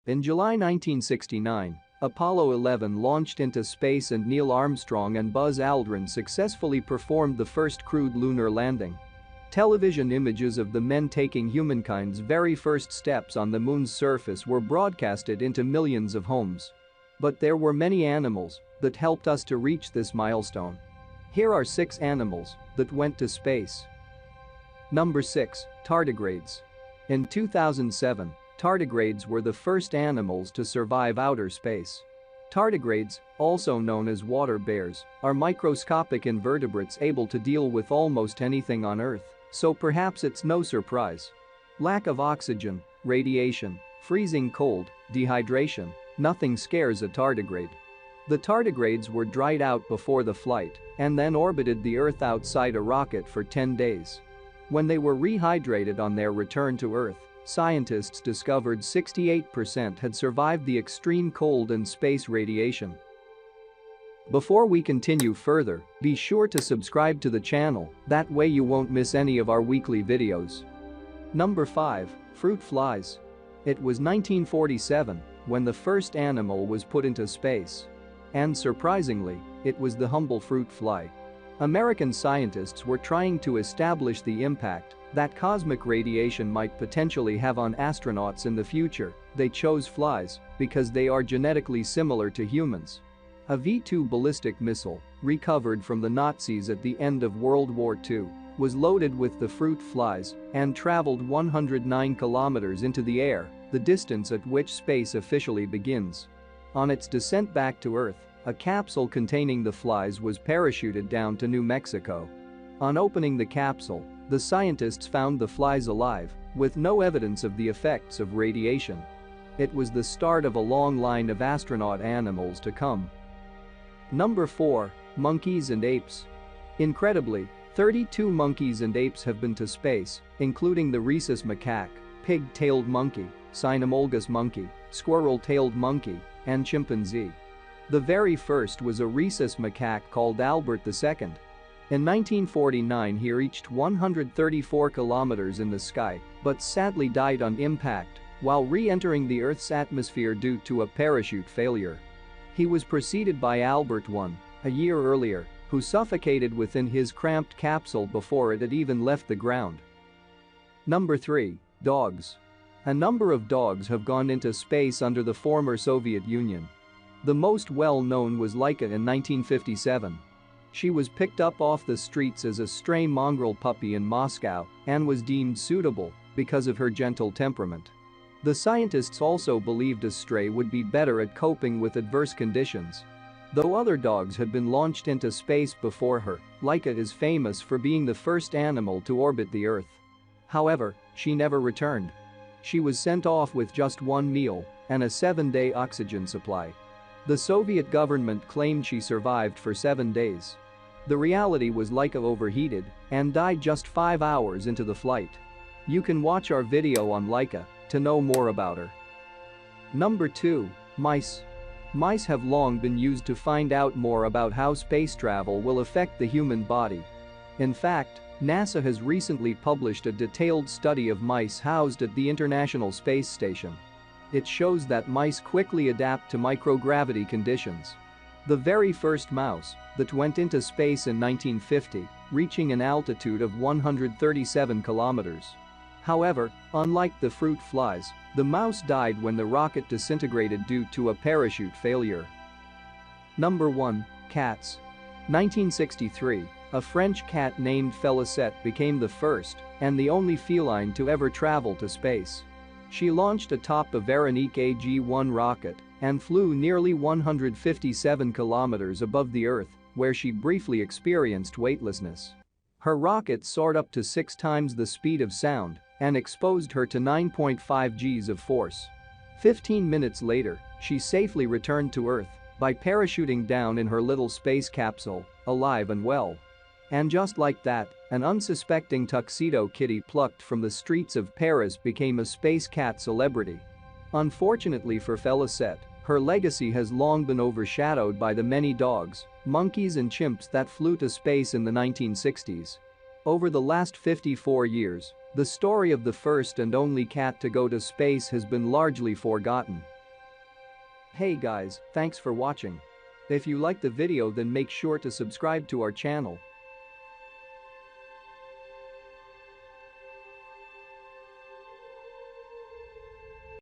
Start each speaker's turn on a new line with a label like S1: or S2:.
S1: In July 1969, Apollo 11 launched into space and Neil Armstrong and Buzz Aldrin successfully performed the first crewed lunar landing. Television images of the men taking humankind's very first steps on the moon's surface were broadcasted into millions of homes. But there were many animals that helped us to reach this milestone. Here are 6 animals that went to space. Number 6. Tardigrades. In 2007, tardigrades were the first animals to survive outer space. Tardigrades, also known as water bears, are microscopic invertebrates able to deal with almost anything on Earth, so perhaps it's no surprise. Lack of oxygen, radiation, freezing cold, dehydration, nothing scares a tardigrade. The tardigrades were dried out before the flight and then orbited the Earth outside a rocket for 10 days. When they were rehydrated on their return to Earth, scientists discovered 68% had survived the extreme cold and space radiation. Before we continue further, be sure to subscribe to the channel, that way you won't miss any of our weekly videos. Number 5. Fruit flies. It was 1947 when the first animal was put into space. And surprisingly, it was the humble fruit fly. American scientists were trying to establish the impact that cosmic radiation might potentially have on astronauts in the future. They chose flies because they are genetically similar to humans. A V-2 ballistic missile, recovered from the Nazis at the end of World War II, was loaded with the fruit flies and traveled 109 kilometers into the air, the distance at which space officially begins. On its descent back to Earth, a capsule containing the flies was parachuted down to New Mexico. On opening the capsule, the scientists found the flies alive, with no evidence of the effects of radiation. It was the start of a long line of astronaut animals to come. Number 4. Monkeys and apes. Incredibly, 32 monkeys and apes have been to space, including the rhesus macaque, pig-tailed monkey, cynomolgus monkey, squirrel-tailed monkey, and chimpanzee. The very first was a rhesus macaque called Albert II. In 1949 he reached 134 kilometers in the sky, but sadly died on impact while re-entering the Earth's atmosphere due to a parachute failure. He was preceded by Albert I, a year earlier, who suffocated within his cramped capsule before it had even left the ground. Number 3. Dogs. A number of dogs have gone into space under the former Soviet Union. The most well-known was Laika in 1957. She was picked up off the streets as a stray mongrel puppy in Moscow and was deemed suitable because of her gentle temperament. The scientists also believed a stray would be better at coping with adverse conditions. Though other dogs had been launched into space before her, Laika is famous for being the first animal to orbit the Earth. However, she never returned. She was sent off with just one meal and a 7-day oxygen supply. The Soviet government claimed she survived for 7 days. The reality was Laika overheated and died just 5 hours into the flight. You can watch our video on Laika to know more about her. Number 2. Mice. Mice have long been used to find out more about how space travel will affect the human body. In fact, NASA has recently published a detailed study of mice housed at the International Space Station. It shows that mice quickly adapt to microgravity conditions. The very first mouse that went into space in 1950, reaching an altitude of 137 kilometers. However, unlike the fruit flies, the mouse died when the rocket disintegrated due to a parachute failure. Number 1. Cats. 1963, a French cat named Félicette became the first and the only feline to ever travel to space. She launched atop a Veronique AG-1 rocket and flew nearly 157 kilometers above the Earth, where she briefly experienced weightlessness. Her rocket soared up to 6 times the speed of sound and exposed her to 9.5 Gs of force. 15 minutes later, she safely returned to Earth by parachuting down in her little space capsule, alive and well. And just like that, an unsuspecting tuxedo kitty plucked from the streets of Paris became a space cat celebrity. Unfortunately for Félicette, her legacy has long been overshadowed by the many dogs, monkeys and chimps that flew to space in the 1960s. Over the last 54 years, the story of the first and only cat to go to space has been largely forgotten. Hey guys, thanks for watching. If you liked the video then make sure to subscribe to our channel